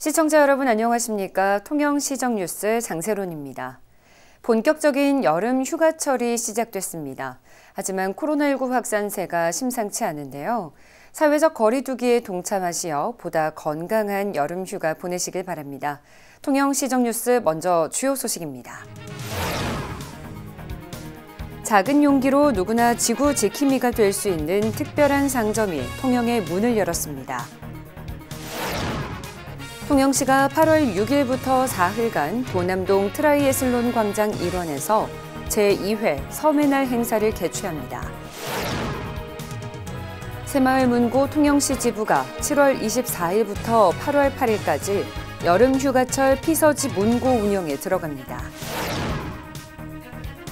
시청자 여러분 안녕하십니까? 통영시정뉴스 장세론입니다. 본격적인 여름 휴가철이 시작됐습니다. 하지만 코로나19 확산세가 심상치 않은데요. 사회적 거리 두기에 동참하시어 보다 건강한 여름 휴가 보내시길 바랍니다. 통영시정뉴스 먼저 주요 소식입니다. 작은 용기로 누구나 지구 지킴이가 될 수 있는 특별한 상점이 통영에 문을 열었습니다. 통영시가 8월 6일부터 사흘간 도남동 트라이애슬론 광장 일원에서 제2회 섬의 날 행사를 개최합니다. 새마을 문고 통영시 지부가 7월 24일부터 8월 8일까지 여름 휴가철 피서지 문고 운영에 들어갑니다.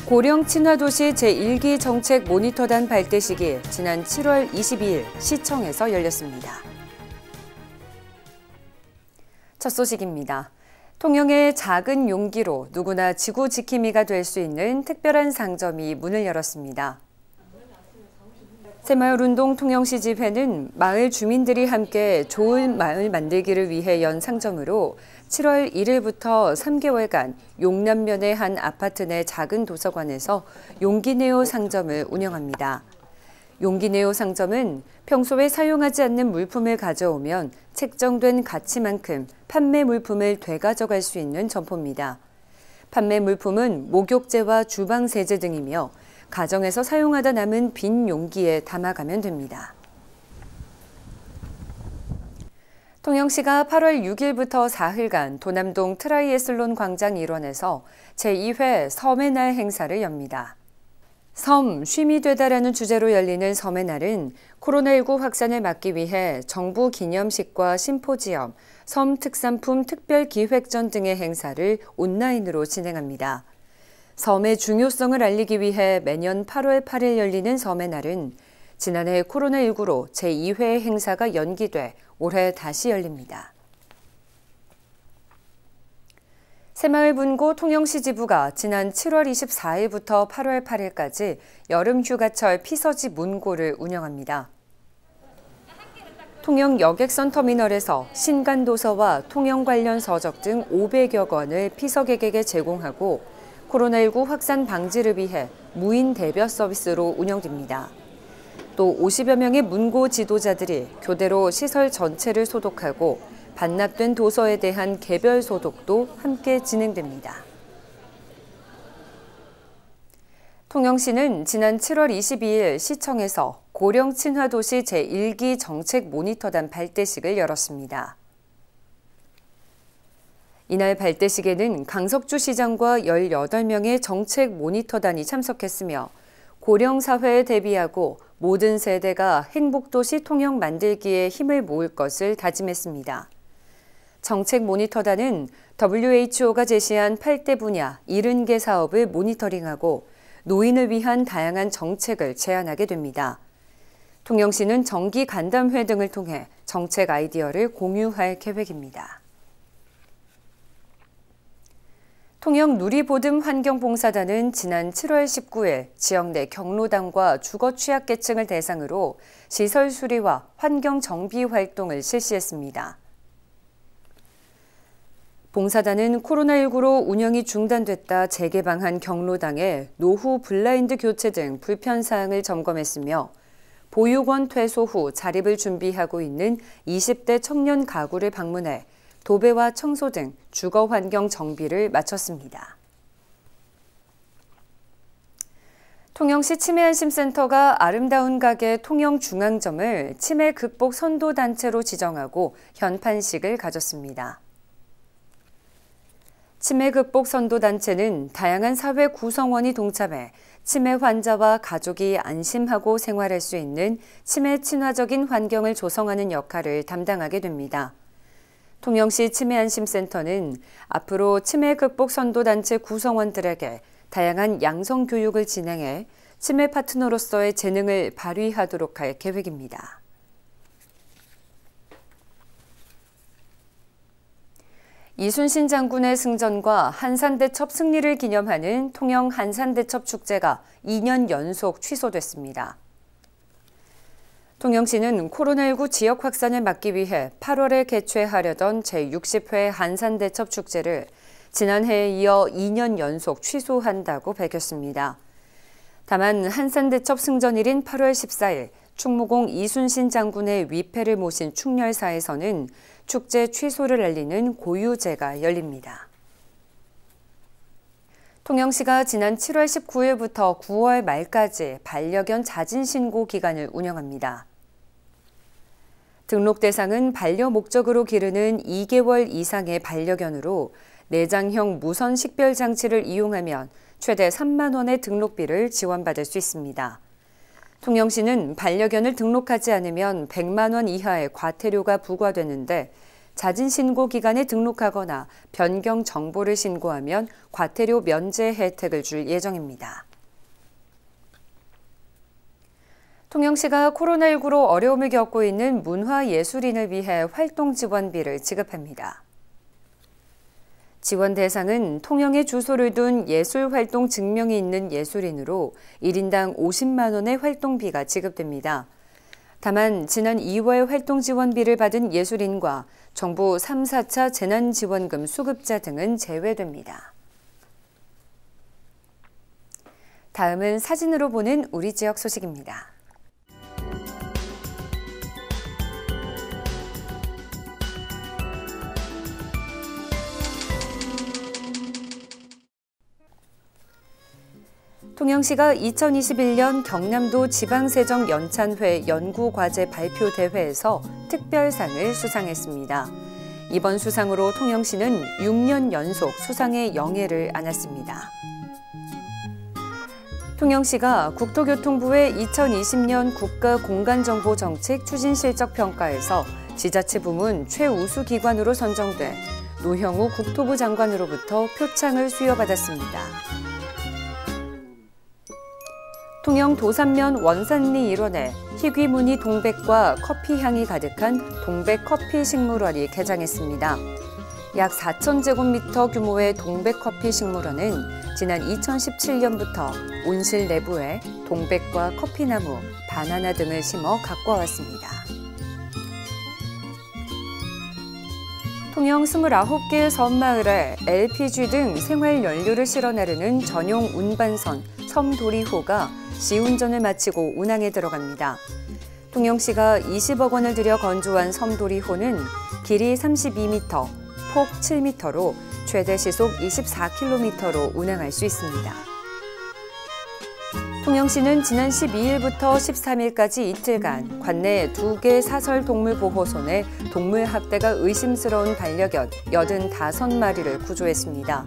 고령 친화도시 제1기 정책 모니터단 발대식이 지난 7월 22일 시청에서 열렸습니다. 첫 소식입니다. 통영의 작은 용기로 누구나 지구 지킴이가 될 수 있는 특별한 상점이 문을 열었습니다. 새마을운동 통영시 집회는 마을 주민들이 함께 좋은 마을 만들기를 위해 연 상점으로 7월 1일부터 3개월간 용남면의 한 아파트 내 작은 도서관에서 용기네오 상점을 운영합니다. 용기네오 상점은 평소에 사용하지 않는 물품을 가져오면 책정된 가치만큼 판매 물품을 되가져갈 수 있는 점포입니다. 판매 물품은 목욕제와 주방세제 등이며 가정에서 사용하다 남은 빈 용기에 담아가면 됩니다. 통영시가 8월 6일부터 4일간 도남동 트라이애슬론 광장 일원에서 제2회 섬의 날 행사를 엽니다. 섬, 쉼이 되다라는 주제로 열리는 섬의 날은 코로나19 확산을 막기 위해 정부 기념식과 심포지엄, 섬 특산품 특별기획전 등의 행사를 온라인으로 진행합니다. 섬의 중요성을 알리기 위해 매년 8월 8일 열리는 섬의 날은 지난해 코로나19로 제2회 행사가 연기돼 올해 다시 열립니다. 새마을 문고 통영시 지부가 지난 7월 24일부터 8월 8일까지 여름 휴가철 피서지 문고를 운영합니다. 통영 여객선 터미널에서 신간도서와 통영 관련 서적 등 500여 권을 피서객에게 제공하고 코로나19 확산 방지를 위해 무인 대여 서비스로 운영됩니다. 또 50여 명의 문고 지도자들이 교대로 시설 전체를 소독하고 반납된 도서에 대한 개별 소독도 함께 진행됩니다. 통영시는 지난 7월 22일 시청에서 고령 친화도시 제1기 정책 모니터단 발대식을 열었습니다. 이날 발대식에는 강석주 시장과 18명의 정책 모니터단이 참석했으며 고령 사회에 대비하고 모든 세대가 행복도시 통영 만들기에 힘을 모을 것을 다짐했습니다. 정책 모니터단은 WHO가 제시한 8대 분야 70개 사업을 모니터링하고 노인을 위한 다양한 정책을 제안하게 됩니다. 통영시는 정기 간담회 등을 통해 정책 아이디어를 공유할 계획입니다. 통영 누리보듬 환경봉사단은 지난 7월 19일 지역 내 경로당과 주거 취약계층을 대상으로 시설 수리와 환경 정비 활동을 실시했습니다. 봉사단은 코로나19로 운영이 중단됐다 재개방한 경로당의 노후 블라인드 교체 등 불편사항을 점검했으며 보육원 퇴소 후 자립을 준비하고 있는 20대 청년 가구를 방문해 도배와 청소 등 주거 환경 정비를 마쳤습니다. 통영시 치매안심센터가 아름다운 가게 통영중앙점을 치매 극복 선도단체로 지정하고 현판식을 가졌습니다. 치매 극복 선도단체는 다양한 사회 구성원이 동참해 치매 환자와 가족이 안심하고 생활할 수 있는 치매 친화적인 환경을 조성하는 역할을 담당하게 됩니다. 통영시 치매안심센터는 앞으로 치매 극복 선도단체 구성원들에게 다양한 양성 교육을 진행해 치매 파트너로서의 재능을 발휘하도록 할 계획입니다. 이순신 장군의 승전과 한산대첩 승리를 기념하는 통영 한산대첩 축제가 2년 연속 취소됐습니다. 통영시는 코로나19 지역 확산을 막기 위해 8월에 개최하려던 제60회 한산대첩 축제를 지난해에 이어 2년 연속 취소한다고 밝혔습니다. 다만 한산대첩 승전일인 8월 14일 충무공 이순신 장군의 위패를 모신 축렬사에서는 축제 취소를 알리는 고유제가 열립니다. 통영시가 지난 7월 19일부터 9월 말까지 반려견 자진신고 기간을 운영합니다. 등록 대상은 반려 목적으로 기르는 2개월 이상의 반려견으로 내장형 무선 식별 장치를 이용하면 최대 3만 원의 등록비를 지원받을 수 있습니다. 통영시는 반려견을 등록하지 않으면 100만 원 이하의 과태료가 부과되는데 자진신고 기간에 등록하거나 변경 정보를 신고하면 과태료 면제 혜택을 줄 예정입니다. 통영시가 코로나19로 어려움을 겪고 있는 문화예술인을 위해 활동 지원비를 지급합니다. 지원 대상은 통영에 주소를 둔 예술활동 증명이 있는 예술인으로 1인당 50만 원의 활동비가 지급됩니다. 다만 지난 2월 활동 지원비를 받은 예술인과 정부 3, 4차 재난지원금 수급자 등은 제외됩니다. 다음은 사진으로 보는 우리 지역 소식입니다. 통영시가 2021년 경남도 지방세정연찬회 연구과제 발표대회에서 특별상을 수상했습니다. 이번 수상으로 통영시는 6년 연속 수상의 영예를 안았습니다. 통영시가 국토교통부의 2020년 국가공간정보정책 추진실적평가에서 지자체 부문 최우수 기관으로 선정돼 노형우 국토부 장관으로부터 표창을 수여받았습니다. 통영 도산면 원산리 일원에 희귀무늬 동백과 커피향이 가득한 동백커피 식물원이 개장했습니다. 약 4,000제곱미터 규모의 동백커피 식물원은 지난 2017년부터 온실 내부에 동백과 커피나무, 바나나 등을 심어 가꿔왔습니다. 통영 29개의 섬마을에 LPG 등 생활연료를 실어 나르는 전용 운반선 섬도리호가 시운전을 마치고 운항에 들어갑니다. 통영시가 20억 원을 들여 건조한 섬도리호는 길이 32m, 폭 7m로 최대 시속 24km로 운항할 수 있습니다. 통영시는 지난 12일부터 13일까지 이틀간 관내 2개 사설동물보호소 내 동물학대가 의심스러운 반려견 85마리를 구조했습니다.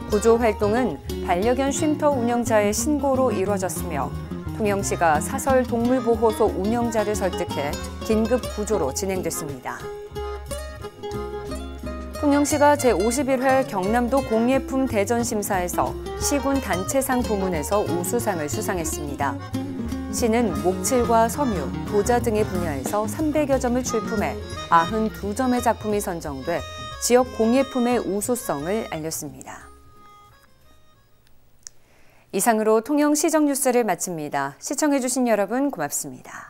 구조 활동은 반려견 쉼터 운영자의 신고로 이루어졌으며 통영시가 사설동물보호소 운영자를 설득해 긴급 구조로 진행됐습니다. 통영시가 제51회 경남도 공예품 대전심사에서 시군 단체상 부문에서 우수상을 수상했습니다. 시는 목칠과 섬유, 도자 등의 분야에서 300여 점을 출품해 92점의 작품이 선정돼 지역 공예품의 우수성을 알렸습니다. 이상으로 통영시정 뉴스를 마칩니다. 시청해주신 여러분 고맙습니다.